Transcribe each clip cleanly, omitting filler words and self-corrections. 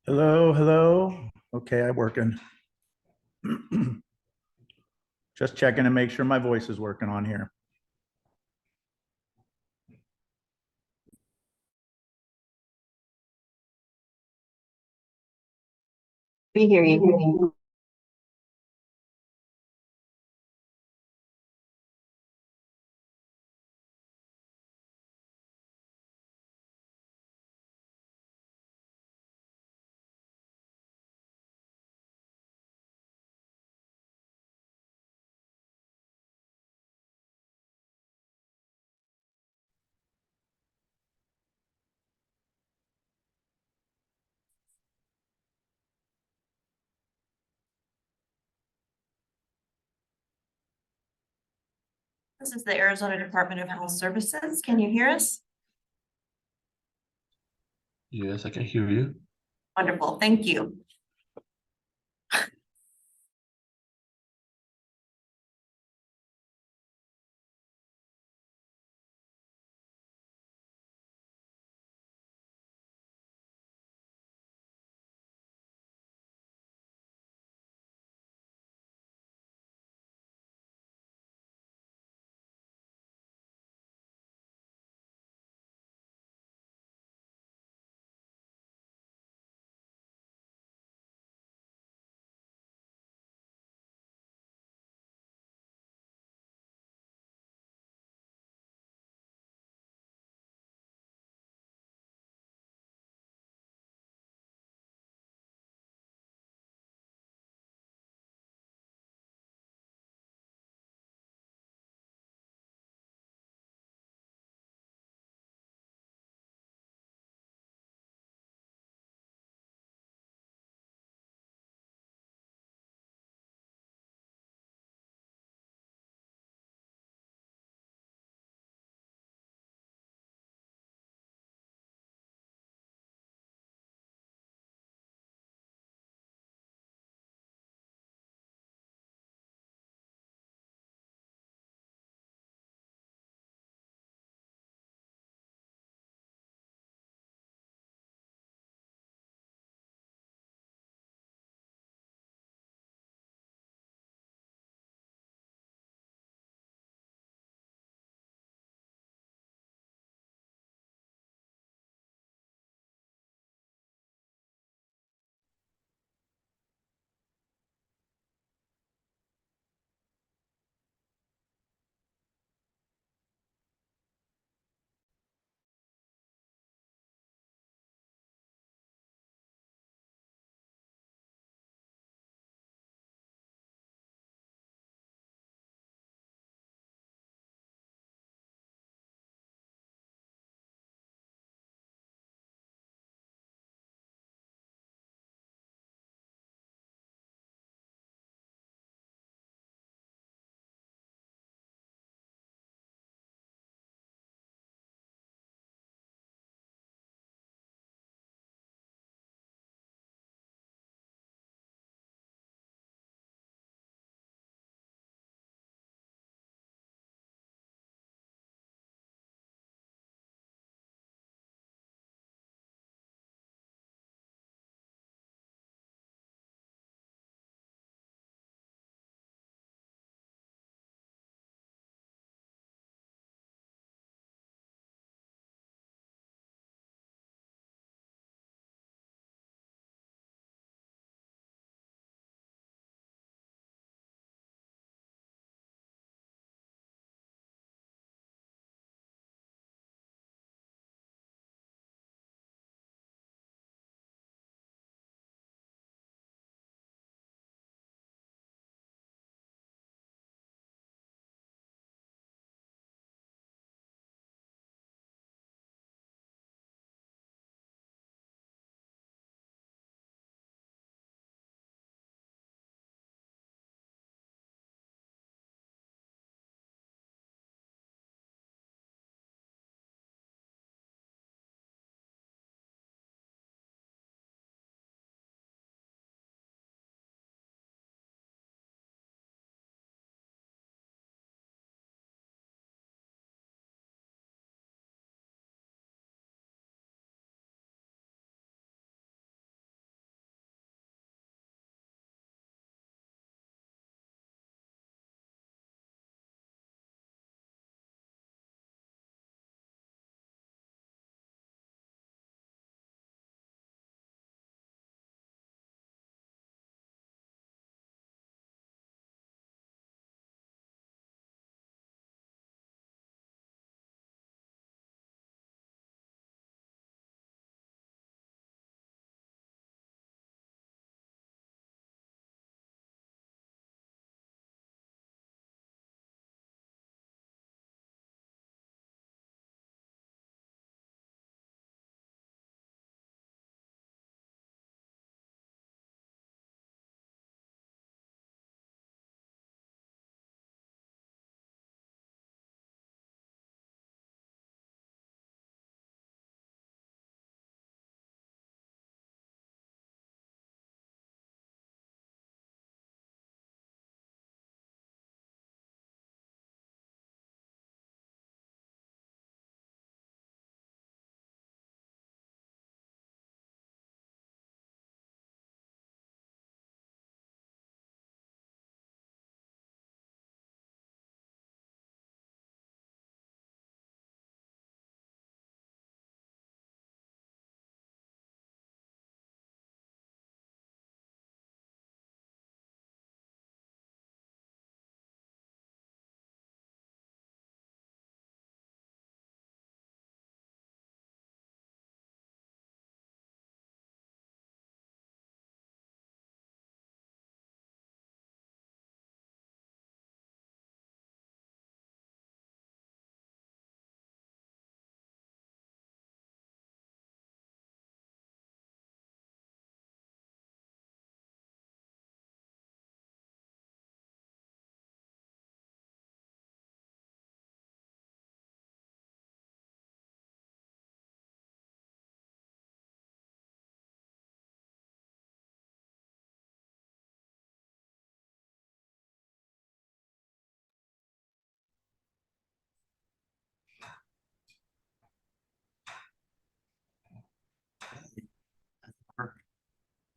Hello, hello. Okay, I'm working. Just checking to make sure my voice is working on here. We hear you. This is the Arizona Department of Health Services. Can you hear us? Yes, I can hear you. Wonderful, thank you.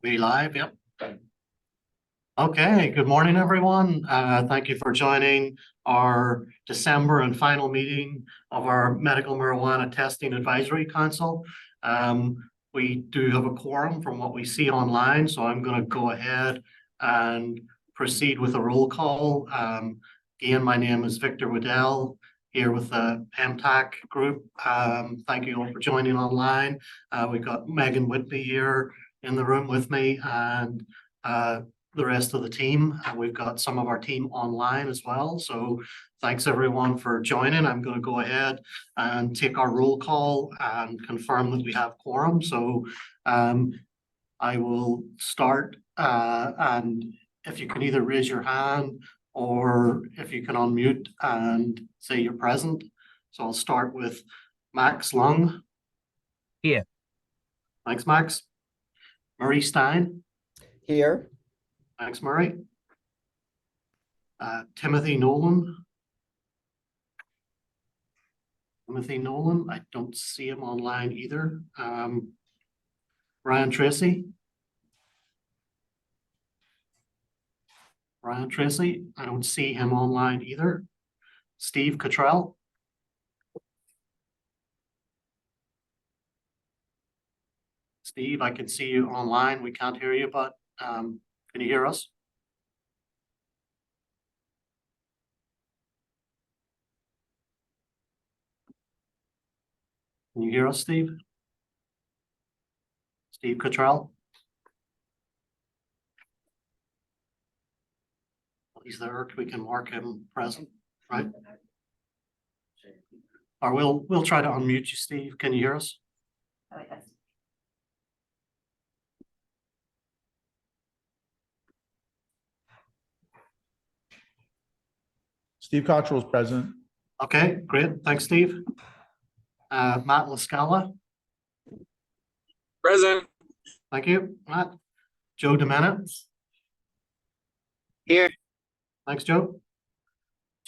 We live, yep. Okay, good morning, everyone. Thank you for joining our December and final meeting of our Medical Marijuana Testing Advisory Council. We do have a quorum from what we see online, so I'm going to go ahead and proceed with a roll call. Again, my name is Victor Waddell, here with the MMTAC group. Thank you all for joining online. We've got Megan Whitby here in the room with me, and the rest of the team. We've got some of our team online as well. So thanks everyone for joining. I'm going to go ahead and take our roll call and confirm that we have quorum. So I will start, and if you can either raise your hand or if you can unmute and say you're present. So I'll start with Max Lung. Here. Thanks, Max. Murray Stein. Here. Thanks, Murray. Timothy Nolan. Timothy Nolan, I don't see him online either. Ryan Tracy. Ryan Tracy, I don't see him online either. Steve Cottrell. Steve, I can see you online. We can't hear you, but can you hear us? Can you hear us, Steve? Steve Cottrell? He's there. We can mark him present, right? Or we'll try to unmute you, Steve. Can you hear us? Steve Cottrell's present. Okay, great. Thanks, Steve. Matt Lascala. Present. Thank you, Matt. Joe Domena. Here. Thanks, Joe.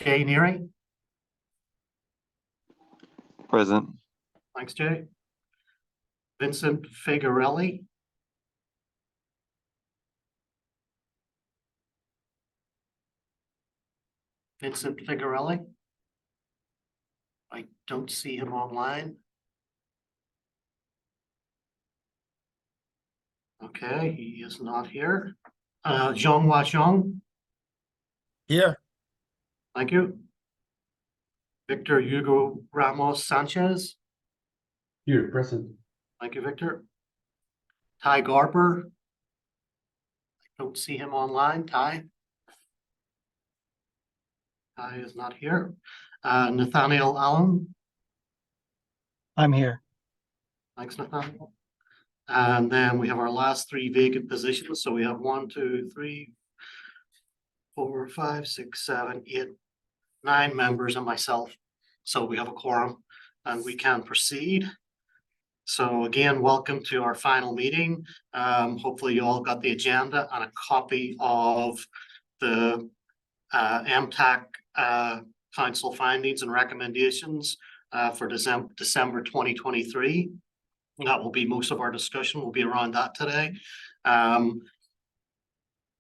Jay Neary. Present. Thanks, Jay. Vincent Figarelli. Vincent Figarelli. I don't see him online. Okay, he is not here. Zhang Washong. Here. Thank you. Victor Hugo Ramos Sanchez. Here, present. Thank you, Victor. Ty Garber. I don't see him online. Ty. Ty is not here. Nathaniel Allen. I'm here. Thanks, Nathaniel. And then we have our last three vacant positions. So we have 1, 2, 3, 4, 5, 6, 7, 8, 9 members and myself. So we have a quorum and we can proceed. So again, welcome to our final meeting. Hopefully you all got the agenda and a copy of the MMTAC Council findings and recommendations for December 2023. That will be most of our discussion will be around that today.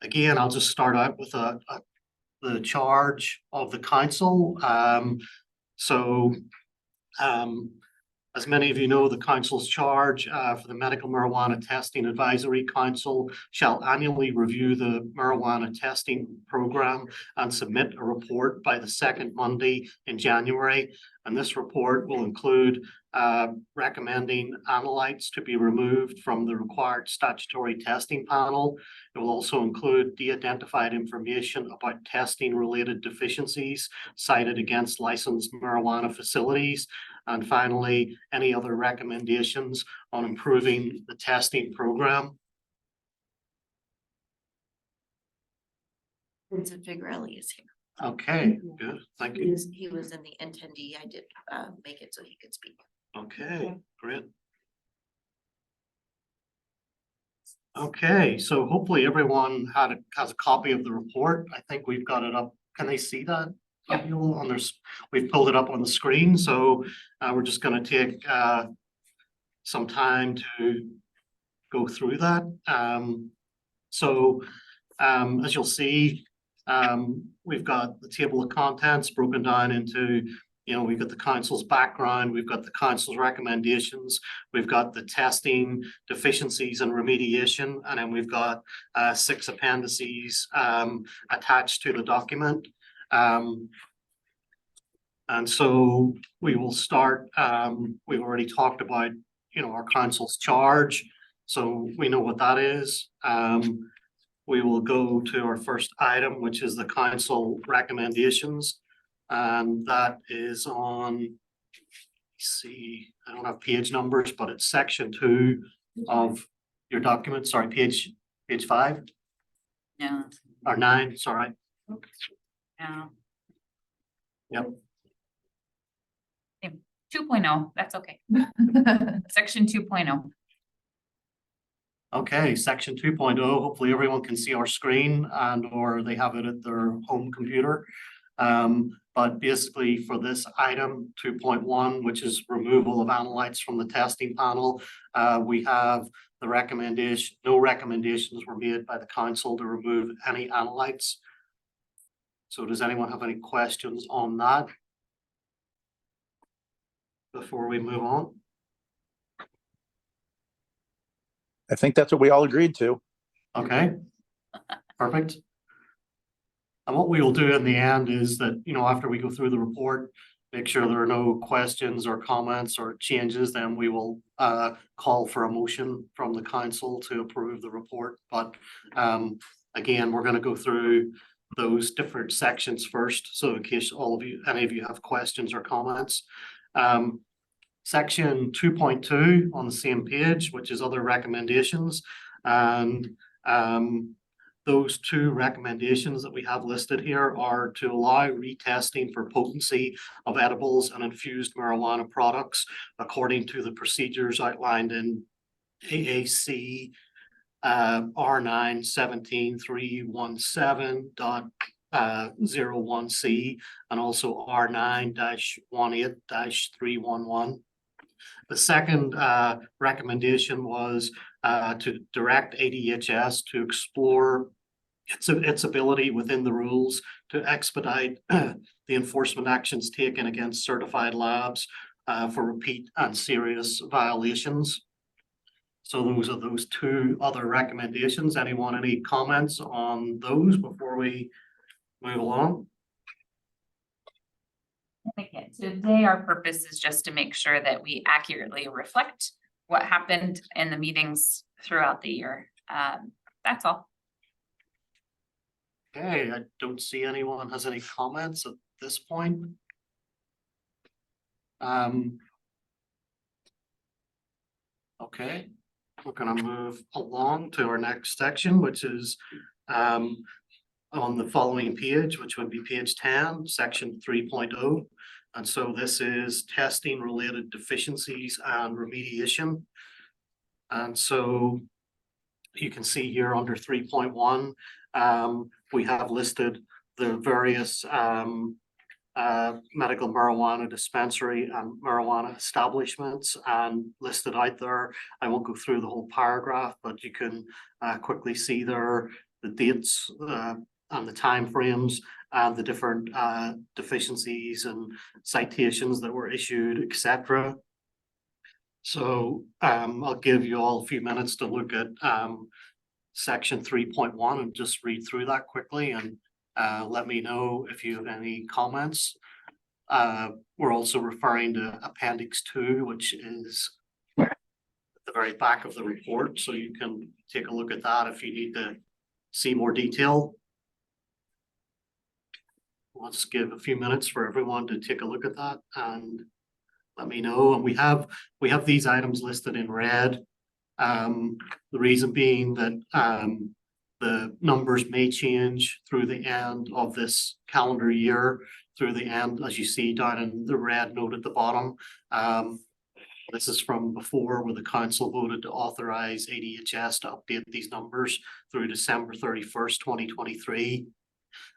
Again, I'll just start out with the charge of the council. As many of you know, the council's charge for the Medical Marijuana Testing Advisory Council shall annually review the marijuana testing program and submit a report by the second Monday in January. And this report will include recommending analytes to be removed from the required statutory testing panel. It will also include de-identified information about testing related deficiencies cited against licensed marijuana facilities. And finally, any other recommendations on improving the testing program. Vincent Figarelli is here. Okay, good. Thank you. He was in the attendee. I did make it so he could speak. Okay, great. Okay, so hopefully everyone has a copy of the report. I think we've got it up. Can they see that? Yeah. We've pulled it up on the screen, so we're just going to take some time to go through that. As you'll see, we've got the table of contents broken down into, we've got the council's background, we've got the council's recommendations, we've got the testing, deficiencies and remediation, and then we've got 6 appendices attached to the document. And so we will start, we've already talked about, our council's charge, so we know what that is. We will go to our first item, which is the council recommendations. And that is on, let's see, I don't have page numbers, but it's section 2 of your document. Sorry, page 5? No, Or 9, sorry. no. Yep. 2.0, that's okay. Section 2.0. Okay, section 2.0, hopefully everyone can see our screen and or they have it at their home computer. But basically for this item 2.1, which is removal of analytes from the testing panel, we have the recommendation, no recommendations were made by the council to remove any analytes. So does anyone have any questions on that before we move on? I think that's what we all agreed to. Okay, perfect. And what we will do in the end is that, after we go through the report, make sure there are no questions or comments or changes, then we will call for a motion from the council to approve the report. But again, we're going to go through those different sections first. So in case any of you have questions or comments. Section 2.2 on the same page, which is other recommendations. And those 2 recommendations that we have listed here are to allow retesting for potency of edibles and infused marijuana products according to the procedures outlined in AAC R9 17317.01C and also R9-18-311. The second recommendation was to direct ADHS to explore its ability within the rules to expedite the enforcement actions taken against certified labs for repeat and serious violations. So those are those 2 other recommendations. Anyone, any comments on those before we move along? Okay, today our purpose is just to make sure that we accurately reflect what happened in the meetings throughout the year. That's all. Okay, I don't see anyone has any comments at this point. Okay, we're going to move along to our next section, which is on the following page, which would be page 10, section 3.0. And so this is testing related deficiencies and remediation. And so you can see here under 3.1, we have listed the various medical marijuana dispensary and marijuana establishments and listed out there. I won't go through the whole paragraph, but you can quickly see there the dates and the timeframes and the different deficiencies and citations that were issued, etc. So I'll give you all a few minutes to look at section 3.1 and just read through that quickly and let me know if you have any comments. We're also referring to appendix 2, which is at the very back of the report, so you can take a look at that if you need to see more detail. Let's give a few minutes for everyone to take a look at that and let me know. And we have these items listed in red. The reason being that the numbers may change through the end of this calendar year, through the end, as you see down in the red note at the bottom. This is from before where the council voted to authorize ADHS to update these numbers through December 31st, 2023.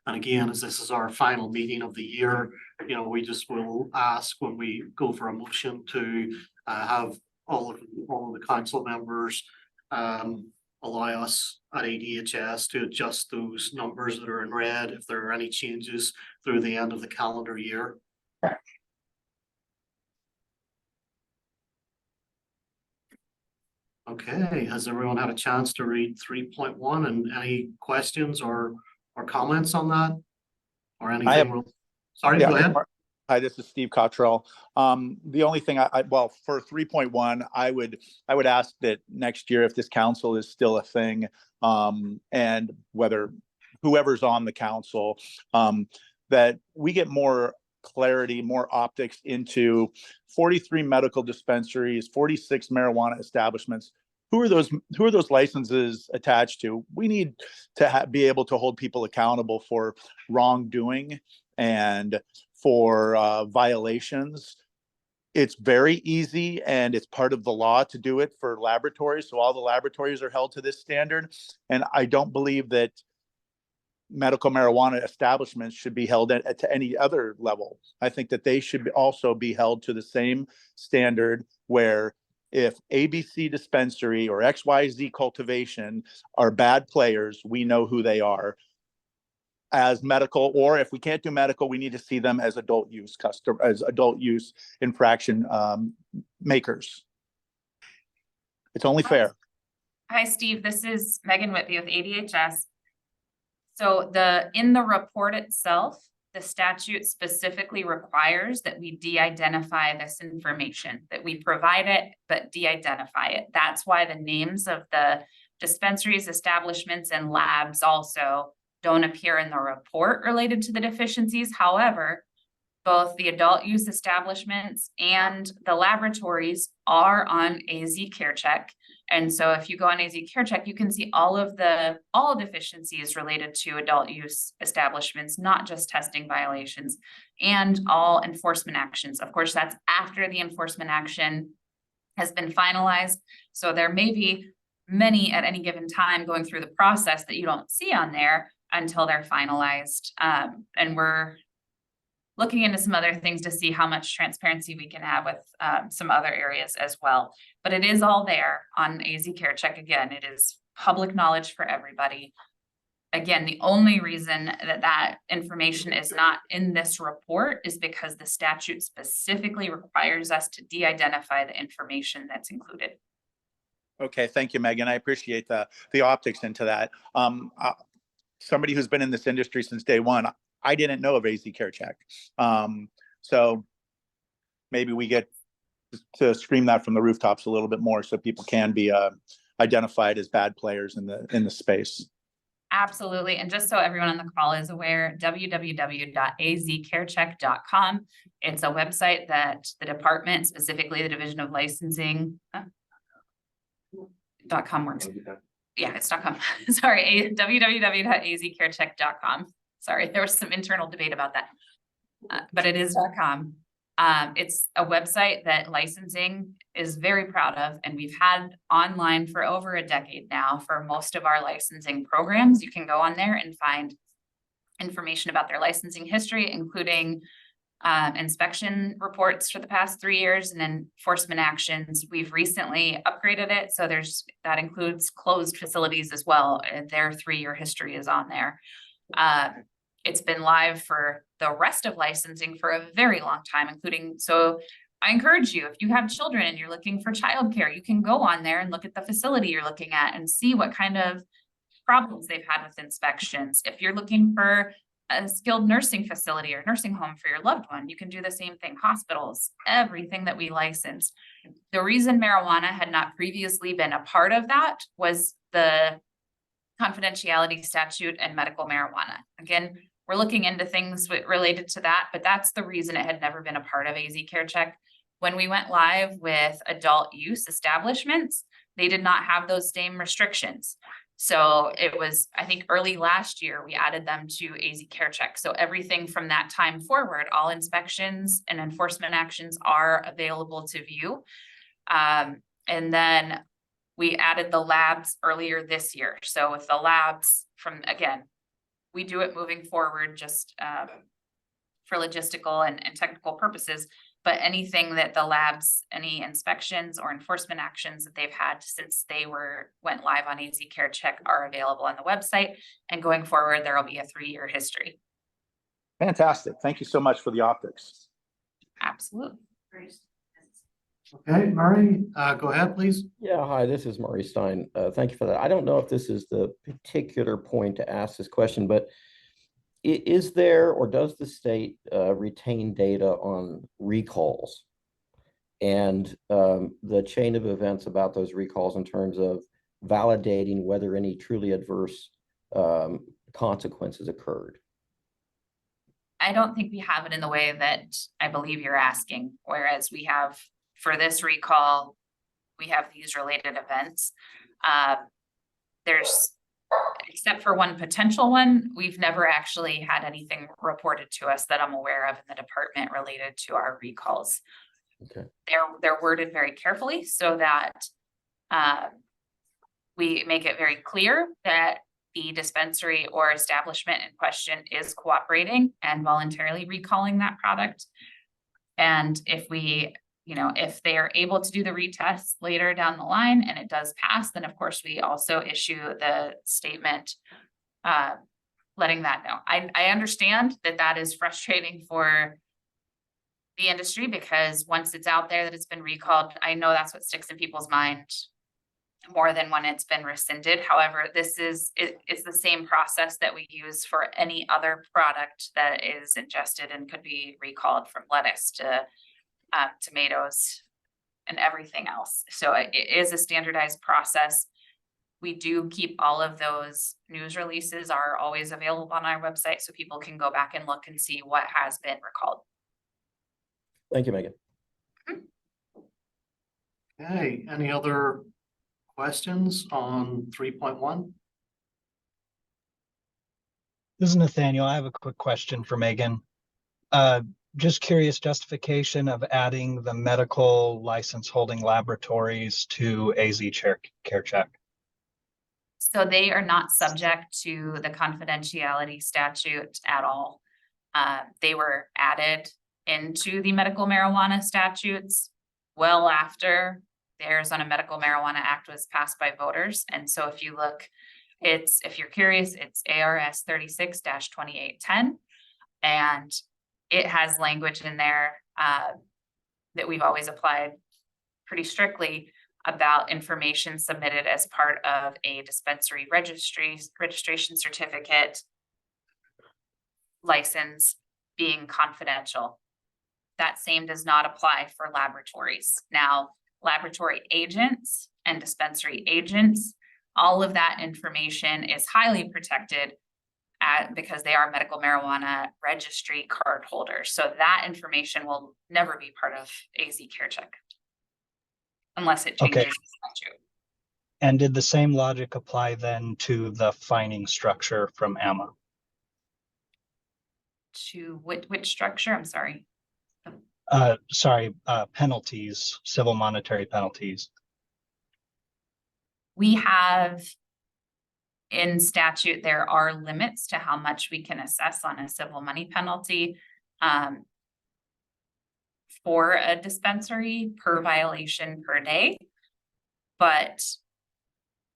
And again, as this is our final meeting of the year, we just will ask when we go for a motion to have all of the council members allow us at ADHS to adjust those numbers that are in red if there are any changes through the end of the calendar year. Okay, has everyone had a chance to read 3.1 and any questions or comments on that? Or anything? have- Sorry, Yeah. go ahead. Hi, this is Steve Cottrell. The only thing well, for 3.1, I would ask that next year, if this council is still a thing, and whether whoever's on the council, that we get more clarity, more optics into 43 medical dispensaries, 46 marijuana establishments. Who are those licenses attached to? We need to be able to hold people accountable for wrongdoing and for violations. It's very easy and it's part of the law to do it for laboratories. So all the laboratories are held to this standard. And I don't believe that medical marijuana establishments should be held at to any other level. I think that they should also be held to the same standard, where if ABC dispensary or XYZ cultivation are bad players, we know who they are as medical, or if we can't do medical, we need to see them as adult use infraction makers. It's only fair. Hi, Steve. This is Megan Whitby with ADHS. So in the report itself, the statute specifically requires that we de-identify this information, that we provide it, but de-identify it. That's why the names of the dispensaries, establishments, and labs also don't appear in the report related to the deficiencies. However, both the adult use establishments and the laboratories are on AZ CareCheck. And so if you go on AZ CareCheck, you can see all deficiencies related to adult use establishments, not just testing violations, and all enforcement actions. Of course, that's after the enforcement action has been finalized. So there may be many at any given time going through the process that you don't see on there until they're finalized. And we're looking into some other things to see how much transparency we can have with some other areas as well. But it is all there on AZ CareCheck. Again, it is public knowledge for everybody. Again, the only reason that information is not in this report is because the statute specifically requires us to de-identify the information that's included. Okay, thank you, Megan. I appreciate the optics into that. Somebody who's been in this industry since day one, I didn't know of AZ CareCheck. So maybe we get to scream that from the rooftops a little bit more, so people can be identified as bad players in the space. Absolutely. And just so everyone on the call is aware, www.azcarecheck.com. It's a website that the department, specifically the Division of Licensing, .com works. Yeah, it's .com. Sorry, www.azcarecheck.com. Sorry, there was some internal debate about that, but it is .com. It's a website that licensing is very proud of, and we've had online for over a decade now for most of our licensing programs. You can go on there and find information about their licensing history, including inspection reports for the past 3 years and enforcement actions. We've recently upgraded it, so that includes closed facilities as well. Their 3-year history is on there. It's been live for the rest of licensing for a very long time, so I encourage you, if you have children and you're looking for childcare, you can go on there and look at the facility you're looking at and see what kind of problems they've had with inspections. If you're looking for a skilled nursing facility or nursing home for your loved one, you can do the same thing. Hospitals, everything that we license. The reason marijuana had not previously been a part of that was the confidentiality statute and medical marijuana. Again, we're looking into things related to that, but that's the reason it had never been a part of AZ CareCheck. When we went live with adult use establishments, they did not have those same restrictions. So it was, I think, early last year, we added them to AZ CareCheck. So everything from that time forward, all inspections and enforcement actions are available to view. And then we added the labs earlier this year. So with the labs again, we do it moving forward just for logistical and technical purposes. but anything that the labs, any inspections or enforcement actions that they've had since they went live on AZ Care Check are available on the website. And going forward, there will be a 3-year history. Fantastic. Thank you so much for the optics. Absolutely. Okay, Murray, go ahead, please. Yeah, hi, this is Murray Stein. Thank you for that. I don't know if this is the particular point to ask this question, but is there or does the state retain data on recalls and the chain of events about those recalls in terms of validating whether any truly adverse consequences occurred? I don't think we have it in the way that I believe you're asking, whereas we have, for this recall, we have these related events. There's, except for one potential one, we've never actually had anything reported to us that I'm aware of in the department related to our recalls. Okay. They're worded very carefully so that we make it very clear that the dispensary or establishment in question is cooperating and voluntarily recalling that product. And if we, if they are able to do the retest later down the line and it does pass, then of course we also issue the statement letting that know. I understand that that is frustrating for the industry because once it's out there that it's been recalled, I know that's what sticks in people's mind more than when it's been rescinded. However, it's the same process that we use for any other product that is ingested and could be recalled, from lettuce to tomatoes and everything else. So it is a standardized process. We do keep all of those news releases are always available on our website so people can go back and look and see what has been recalled. Thank you, Megan. Okay, any other questions on 3.1? This is Nathaniel. I have a quick question for Megan. Just curious, justification of adding the medical license holding laboratories to AZ Care Check. So they are not subject to the confidentiality statute at all. They were added into the medical marijuana statutes well after the Arizona Medical Marijuana Act was passed by voters. And so if you look, if you're curious, it's ARS 36-2810. And it has language in there that we've always applied pretty strictly about information submitted as part of a dispensary registration certificate license being confidential. That same does not apply for laboratories. Now, laboratory agents and dispensary agents, all of that information is highly protected because they are medical marijuana registry card holders. So that information will never be part of AZ Care Check unless it changes the statute. And did the same logic apply then to the fining structure from AMA? To which structure? I'm sorry. Penalties, civil monetary penalties. We have in statute, there are limits to how much we can assess on a civil money penalty for a dispensary per violation per day. But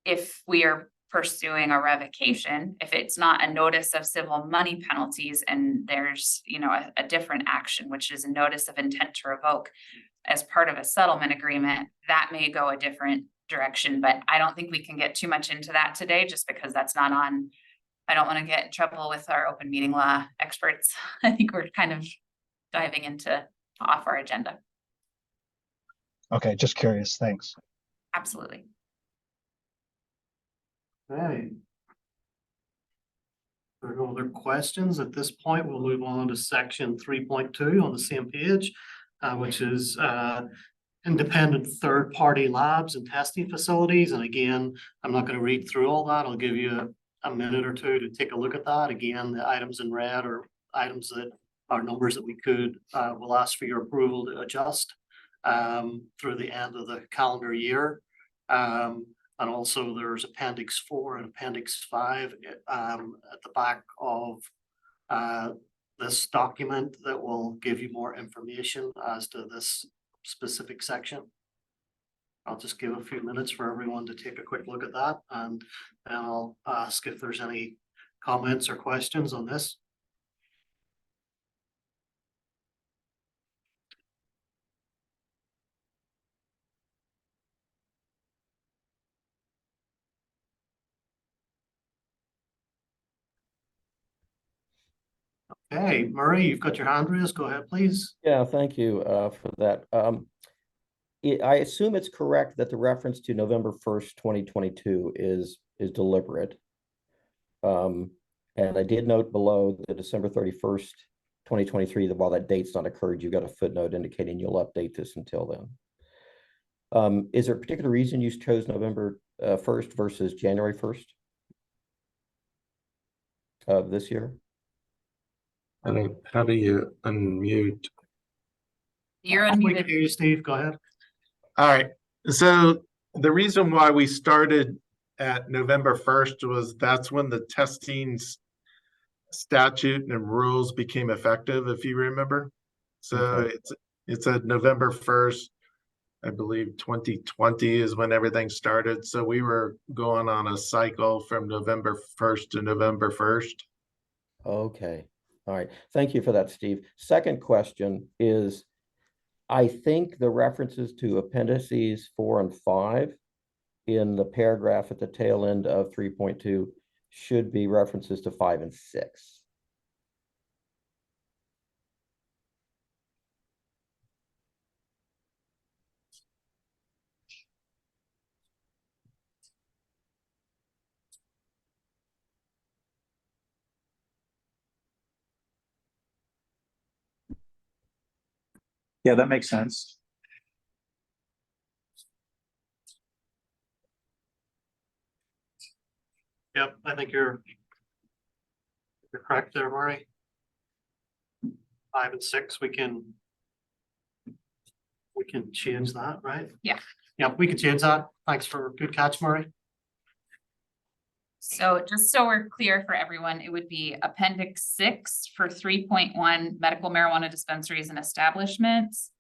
if we are pursuing a revocation, if it's not a notice of civil money penalties and there's, a different action, which is a notice of intent to revoke as part of a settlement agreement, that may go a different direction. But I don't think we can get too much into that today just because that's not on. I don't want to get in trouble with our open meeting law experts. I think we're kind of diving into off our agenda. Okay, just curious. Thanks. Absolutely. Okay. There are no other questions at this point. We'll move on to section 3.2 on the same page, which is independent third-party labs and testing facilities. And again, I'm not going to read through all that. I'll give you a minute or two to take a look at that. Again, the items in red are items that are numbers that we will ask for your approval to adjust through the end of the calendar year. And also there's Appendix 4 and Appendix 5 at the back of the this document that will give you more information as to this specific section. I'll just give a few minutes for everyone to take a quick look at that, and then I'll ask if there's any comments or questions on this. Okay, Murray, you've got your hand raised. Go ahead, please. Yeah, thank you for that. I assume it's correct that the reference to November 1st, 2022 is deliberate. And I did note below the December 31st, 2023, that while that date's not occurred, you've got a footnote indicating you'll update this until then. Is there a particular reason you chose November 1st versus January 1st of this year? I think, how do you unmute? You're We can unmuted. hear you, Steve. Go ahead. All right, so the reason why we started at November 1st was that's when the testing statute and rules became effective, if you remember. So Okay. it's a November 1st, I believe 2020 is when everything started. So we were going on a cycle from November 1st to November 1st. Okay, all right. Thank you for that, Steve. Second question is, I think the references to appendices 4 and 5 in the paragraph at the tail end of 3.2 should be references to 5 and 6. Yeah, that makes sense. Yep, I think you're correct there, Murray. 5 and 6, we can change that, right? Yeah. Yep, we can change that. Thanks for good catch, Murray. So just so we're clear for everyone, it would be appendix 6 for 3.1 medical marijuana dispensaries and establishments.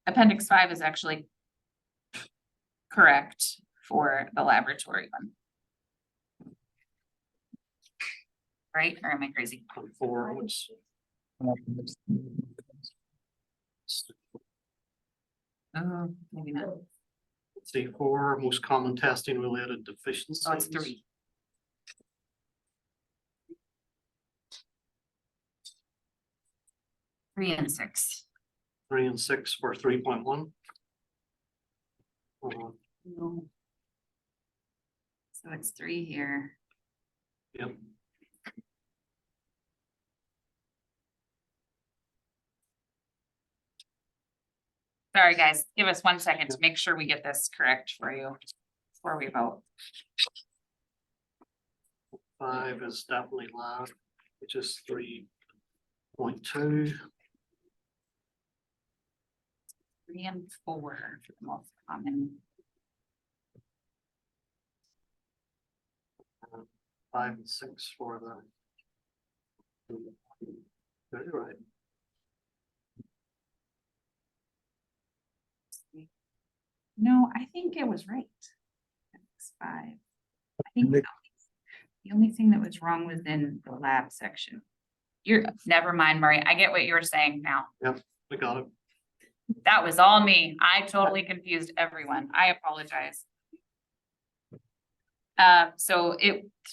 Appendix 5 is actually correct for the laboratory one. Right? Or am I crazy? 4, which Oh, maybe not. let's see, 4 most common testing related deficiencies. Oh, it's 3. Three and 6. 3 and 6 for 3.1. No. So it's 3 here. Yep. Sorry, guys, give us 1 second to make sure we get this correct for you before we vote. 5 is definitely loud, which is 3.2. 3 and 4 for the most common. 5 and 6 for the. Very right. No, I think it was right. Appendix 5. I think the only thing that was wrong was in the lab section. Never mind, Murray. I get what you were saying now. Yep, we got it. That was all me. I totally confused everyone. I apologize. So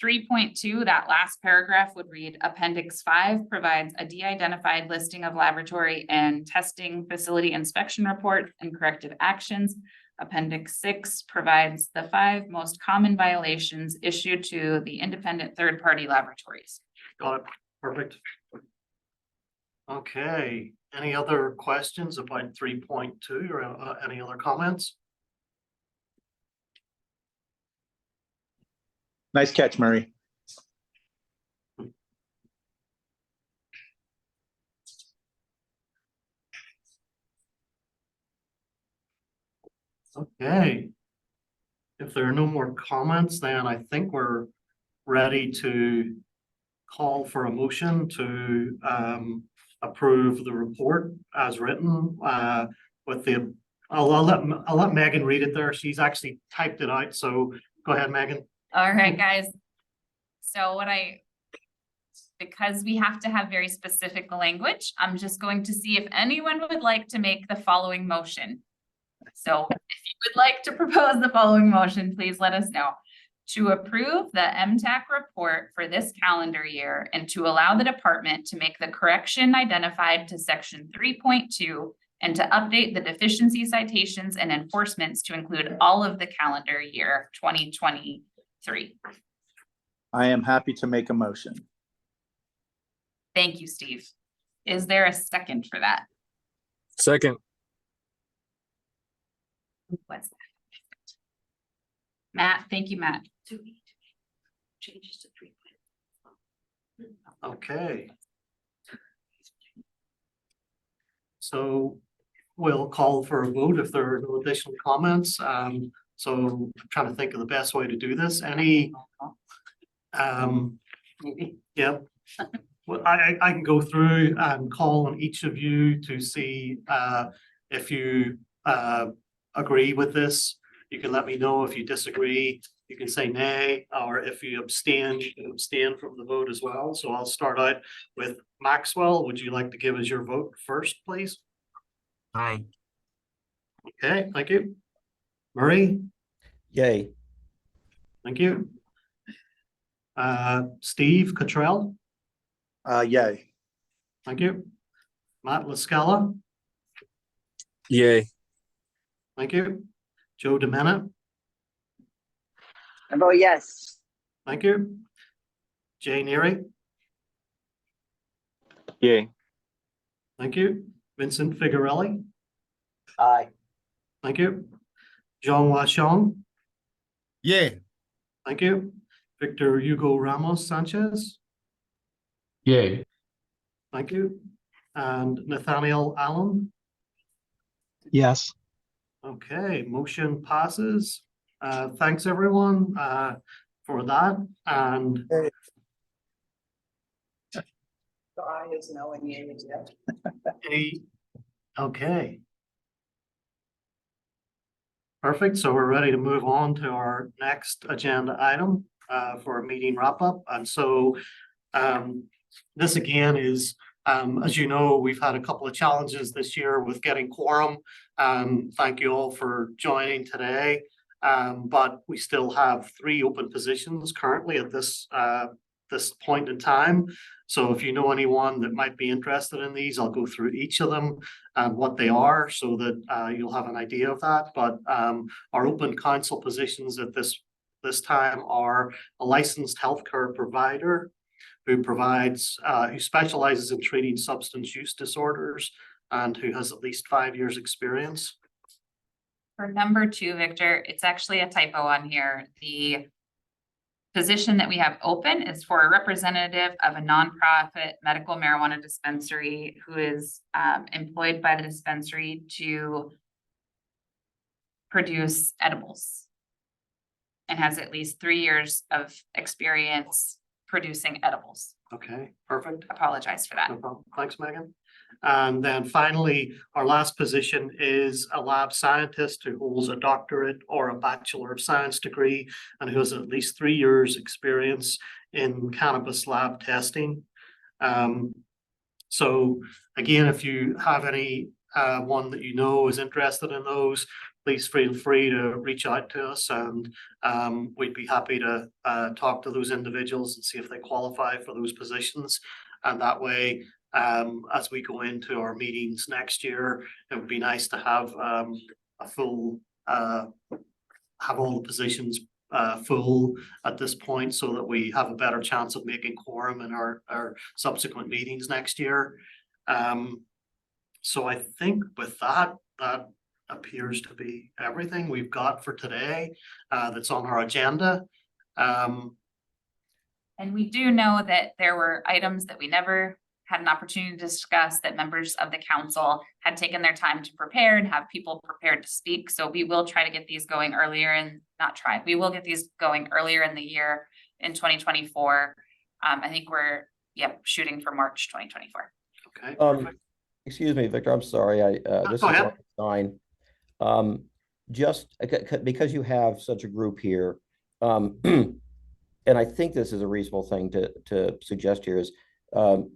3.2, that last paragraph would read Appendix 5 provides a de-identified listing of laboratory and testing facility inspection reports and corrective actions. Appendix 6 provides the 5 most common violations issued to the independent third-party laboratories. Got it. Perfect. Okay, any other questions about 3.2 or any other comments? Nice catch, Murray. Okay. If there are no more comments, then I think we're ready to call for a motion to approve the report as written with the, I'll let Megan read it there. She's actually typed it out. So go ahead, Megan. All right, guys. So because we have to have very specific language, I'm just going to see if anyone would like to make the following motion. So if you would like to propose the following motion, please let us know. To approve the MTAC report for this calendar year and to allow the department to make the correction identified to section 3.2 and to update the deficiency citations and enforcements to include all of the calendar year 2023. I am happy to make a motion. Thank you, Steve. Is there a second for that? Second. What's that? Matt, thank you, Matt. Changes to 3. Okay. So we'll call for a vote if there are no additional comments. So I'm trying to think of the best way to do this. Any, yeah. Well, I can go through and call on each of you to see if you agree with this. You can let me know if you disagree. You can say nay, or if you abstain, you can abstain from the vote as well. So I'll start out with Maxwell. Would you like to give us your vote first, please? Aye. Okay, thank you. Murray, Yay. thank you. Steve Cottrell, Yay. thank you. Matt Lascala, Yay. thank you. Joe DeMena, I vote yes. thank you. Jay Neary, Yay. thank you. Vincent Figuarelli, Aye. thank you. Zhang Washong, Yay. thank you. Victor Hugo Ramos Sanchez, Yay. thank you. And Nathaniel Allen. Yes. Okay, motion passes. Thanks everyone for that. And The eye is no in yet. okay. Perfect. So we're ready to move on to our next agenda item for a meeting wrap up. And so this again is, as you know, we've had a couple of challenges this year with getting quorum. Thank you all for joining today. But we still have 3 open positions currently at this point in time. So if you know anyone that might be interested in these, I'll go through each of them and what they are so that you'll have an idea of that. But our open council positions at this time are a licensed healthcare provider who specializes in treating substance use disorders and who has at least 5 years experience. For number 2, Victor, it's actually a typo on here. The position that we have open is for a representative of a nonprofit medical marijuana dispensary who is employed by the dispensary to produce edibles and has at least 3 years of experience producing edibles. Okay, perfect. Apologize for that. No problem. Thanks, Megan. And then finally, our last position is a lab scientist who holds a doctorate or a Bachelor of Science degree and who has at least 3 years experience in cannabis lab testing. So again, if you have any one that you know is interested in those, please feel free to reach out to us and we'd be happy to talk to those individuals and see if they qualify for those positions. And that way, as we go into our meetings next year, it would be nice to have a full, have all the positions full at this point so that we have a better chance of making quorum in our subsequent meetings next year. So I think with that appears to be everything we've got for today that's on our agenda. And we do know that there were items that we never had an opportunity to discuss that members of the council had taken their time to prepare and have people prepared to speak. So we will try to get these going earlier and we will get these going earlier in the year in 2024. I think we're, shooting for March 2024. Okay, Um, perfect. excuse me, Victor, I'm sorry, this Go is ahead. Stein. Just because you have such a group here, and I think this is a reasonable thing to suggest here is,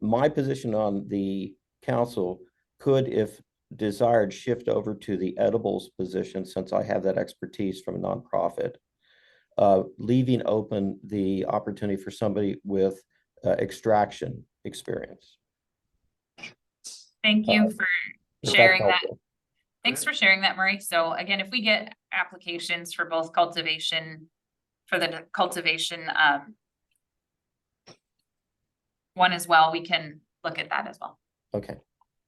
my position on the council could, if desired, shift over to the edibles position, since I have that expertise from a nonprofit, leaving open the opportunity for somebody with extraction experience. Thank you for If that's sharing that. helpful. Thanks for sharing that, Murray. So again, if we get applications for both cultivation, for the cultivation one as well, we can look at that as well. Okay.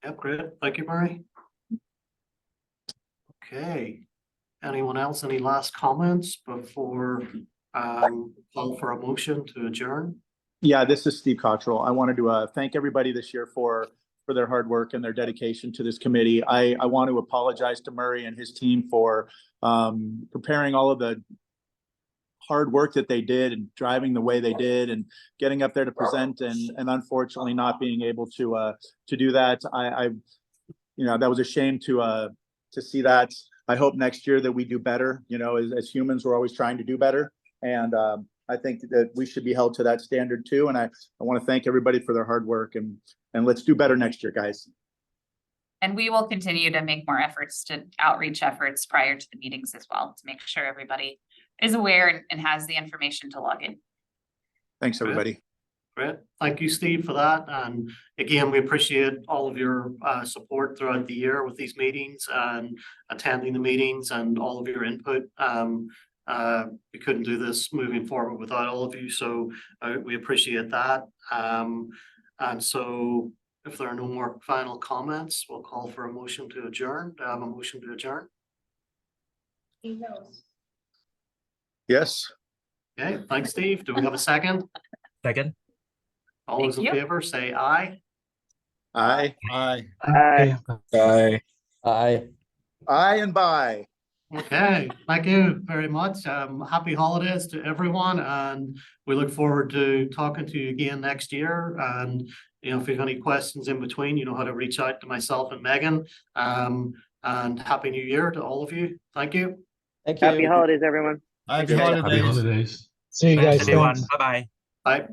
Yep, great. Thank you, Murray. Okay. Anyone else? Any last comments before call for a motion to adjourn? Yeah, this is Steve Cottrell. I wanted to thank everybody this year for their hard work and their dedication to this committee. I want to apologize to Murray and his team for preparing all of the hard work that they did and driving the way they did and getting up there to present and unfortunately not being able to do that. I that was a shame to see that. I hope next year that we do better. As humans, we're always trying to do better. And I think that we should be held to that standard too. And I want to thank everybody for their hard work and let's do better next year, guys. And we will continue to make more efforts to outreach efforts prior to the meetings as well, to make sure everybody is aware and has the information to log in. Thanks, everybody. Great. Thank you, Steve, for that. And again, we appreciate all of your support throughout the year with these meetings and attending the meetings and all of your input. We couldn't do this moving forward without all of you, so we appreciate that. And so if there are no more final comments, we'll call for a motion to adjourn. Do I have a motion to adjourn? Yes. Okay, thanks, Steve. Do we have a second? Second. All those in Thank you. favor, say aye. Aye. Aye. Okay. Aye. Aye. Aye and bye. Okay, thank you very much. Happy holidays to everyone, and we look forward to talking to you again next year. And if you have any questions in between, you know how to reach out to myself and Megan. And Happy New Year to all of you. Thank you. Thank you. Happy holidays, everyone. Happy Okay. holidays. See you Thanks, guys. everyone. Thanks. Bye-bye. Bye.